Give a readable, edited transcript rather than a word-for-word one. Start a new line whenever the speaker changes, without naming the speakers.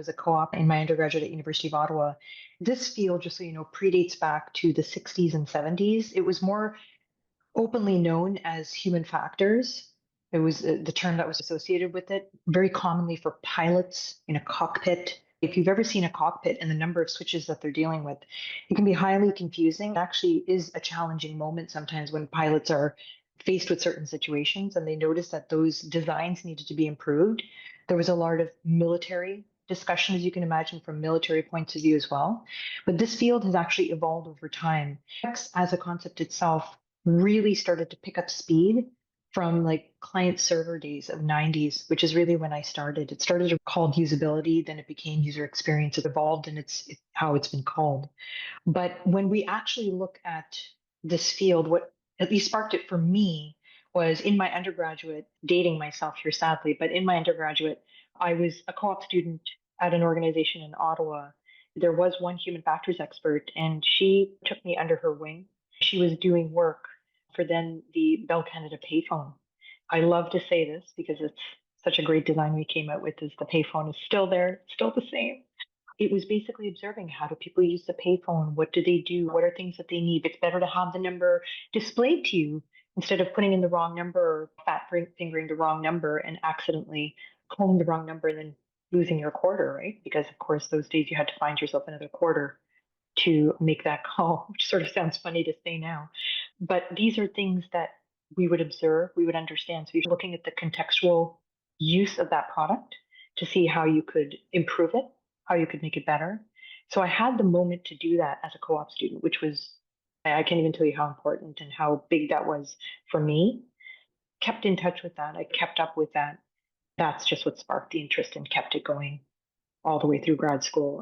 was a co-op in my undergraduate at University of Ottawa. This field, just so you know, predates back to the 60s and 70s. It was more openly known as human factors. It was the term that was associated with it, very commonly for pilots in a cockpit. If you've ever seen a cockpit and the number of switches that they're dealing with, it can be highly confusing. It actually is a challenging moment sometimes when pilots are faced with certain situations and they notice that those designs needed to be improved. There was a lot of military discussion, as you can imagine, from military points of view as well. But this field has actually evolved over time. As a concept itself really started to pick up speed from like client server days of 90s, which is really when I started. It started called usability, then it became user experience. It evolved and it's how it's been called. But when we actually look at this field, what at least sparked it for me was in my undergraduate, dating myself here sadly, but in my undergraduate, I was a co-op student at an organization in Ottawa. There was one human factors expert, and she took me under her wing. She was doing work for then the Bell Canada payphone. I love to say this because it's such a great design we came out with is the payphone is still there, still the same. It was basically observing how do people use the payphone? What do they do? What are things that they need? It's better to have the number displayed to you instead of putting in the wrong number or fat fingering the wrong number and accidentally calling the wrong number and then losing your quarter, right? Because of course those days you had to find yourself another quarter to make that call, which sort of sounds funny to say now. But these are things that we would observe, we would understand. So you're looking at the contextual use of that product to see how you could improve it, how you could make it better. So I had the moment to do that as a co-op student, which was, I can't even tell you how important and how big that was for me. Kept in touch with that. I kept up with that. That's just what sparked the interest and kept it going all the way through grad school.